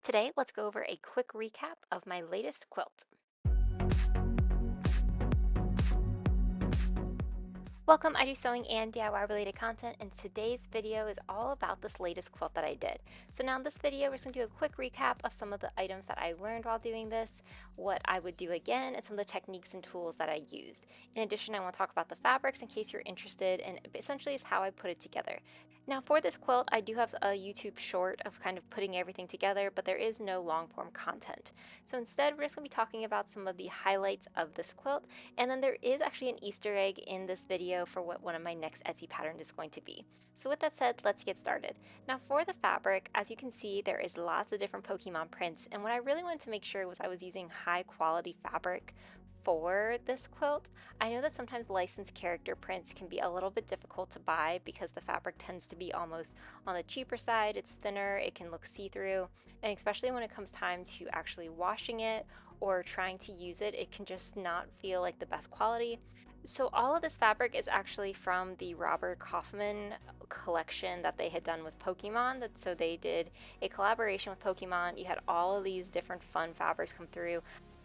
Today, let's go over a quick recap of my latest quilt. Welcome, I do sewing and DIY related content, and today's video is all about this latest quilt that I did. So now in this video, we're just going to do a quick recap of some of the items that I learned while doing this, what I would do again, and some of the techniques and tools that I used. In addition, I want to talk about the fabrics in case you're interested, and essentially just how I put it together. Now for this quilt, I do have a YouTube short of kind of putting everything together, but there is no long form content. So instead, we're just going to be talking about some of the highlights of this quilt, and then there is actually an Easter egg in this video for what one of my next Etsy patterns is going to be. So with that said, let's get started. Now for the fabric, as you can see, there is lots of different Pokemon prints, and what I really wanted to make sure was I was using high quality fabric for this quilt. I know that sometimes licensed character prints can be a little bit difficult to buy because the fabric tends to be almost on the cheaper side. It's thinner, it can look see-through, and especially when it comes time to actually washing it or trying to use it, it can just not feel like the best quality. So all of this fabric is actually from the Robert Kaufman collection that they had done with Pokemon. So they did a collaboration with Pokemon. You had all of these different fun fabrics come through.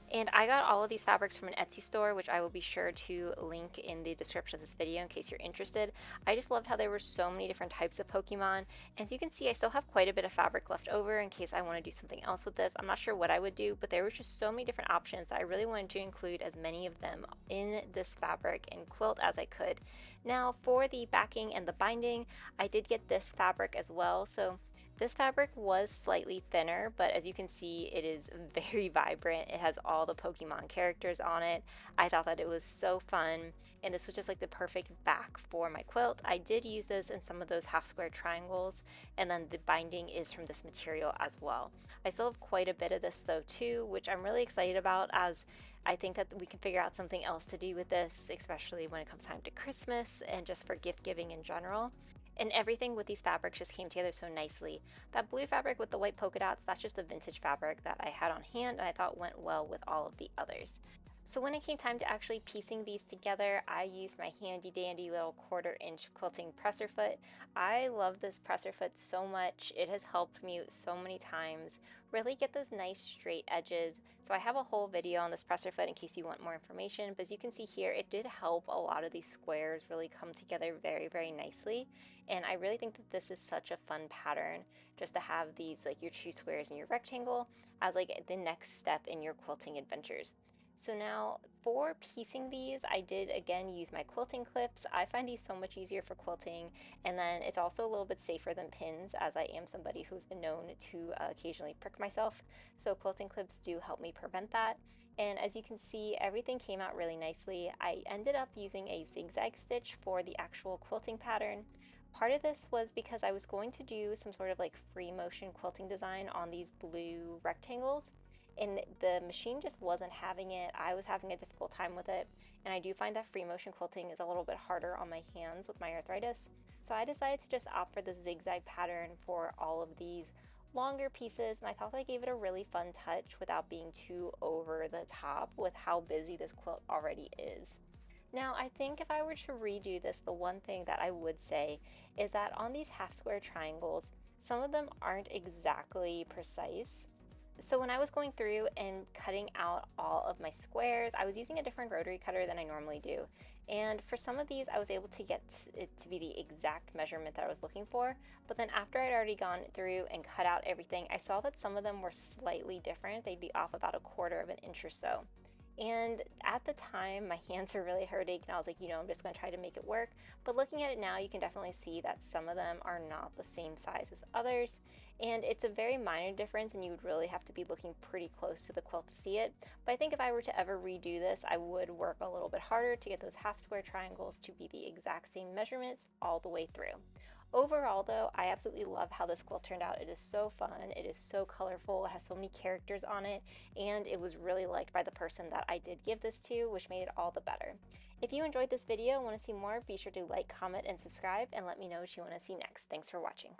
And I got all of these fabrics from an Etsy store, which I will be sure to link in the description of this video in case you're interested. I just loved how there were so many different types of Pokemon. As you can see, I still have quite a bit of fabric left over in case I want to do something else with this. I'm not sure what I would do, but there was just so many different options that I really wanted to include as many of them in this fabric and quilt as I could. Now for the backing and the binding, I did get this fabric as well. So this fabric was slightly thinner, but as you can see, it is very vibrant. It has all the Pokemon characters on it. I thought that it was so fun, and this was just like the perfect back for my quilt. I did use this in some of those half square triangles, and then the binding is from this material as well. I still have quite a bit of this though too, which I'm really excited about, as I think that we can figure out something else to do with this, especially when it comes time to Christmas and just for gift giving in general. And everything with these fabrics just came together so nicely. That blue fabric with the white polka dots, that's just a vintage fabric that I had on hand and I thought went well with all of the others. So when it came time to actually piecing these together, I used my handy dandy little 1/4 inch quilting presser foot. I love this presser foot so much. It has helped me so many times really get those nice straight edges. So I have a whole video on this presser foot in case you want more information, but as you can see here, it did help a lot of these squares really come together very, very nicely. And I really think that this is such a fun pattern just to have these like your two squares and your rectangle as like the next step in your quilting adventures. So now for piecing these, I did again use my quilting clips. I find these so much easier for quilting, and then it's also a little bit safer than pins, as I am somebody who's been known to occasionally prick myself. So quilting clips do help me prevent that. And as you can see, everything came out really nicely. I ended up using a zigzag stitch for the actual quilting pattern. Part of this was because I was going to do some sort of like free motion quilting design on these blue rectangles, and the machine just wasn't having it. I was having a difficult time with it, and I do find that free motion quilting is a little bit harder on my hands with my arthritis. So I decided to just opt for the zigzag pattern for all of these longer pieces, and I thought that gave it a really fun touch without being too over the top with how busy this quilt already is. Now, I think if I were to redo this, the one thing that I would say is that on these half square triangles, some of them aren't exactly precise. So when I was going through and cutting out all of my squares, I was using a different rotary cutter than I normally do. And for some of these, I was able to get it to be the exact measurement that I was looking for. But then after I'd already gone through and cut out everything, I saw that some of them were slightly different. They'd be off about 1/4 inch or so. And at the time, my hands were really hurting, and I was like, I'm just going to try to make it work. But looking at it now, you can definitely see that some of them are not the same size as others. And it's a very minor difference, and you would really have to be looking pretty close to the quilt to see it. But I think if I were to ever redo this, I would work a little bit harder to get those half square triangles to be the exact same measurements all the way through. Overall though, I absolutely love how this quilt turned out. It is so fun, it is so colorful, it has so many characters on it, and it was really liked by the person that I did give this to, which made it all the better. If you enjoyed this video and want to see more, be sure to like, comment, and subscribe, and let me know what you want to see next. Thanks for watching.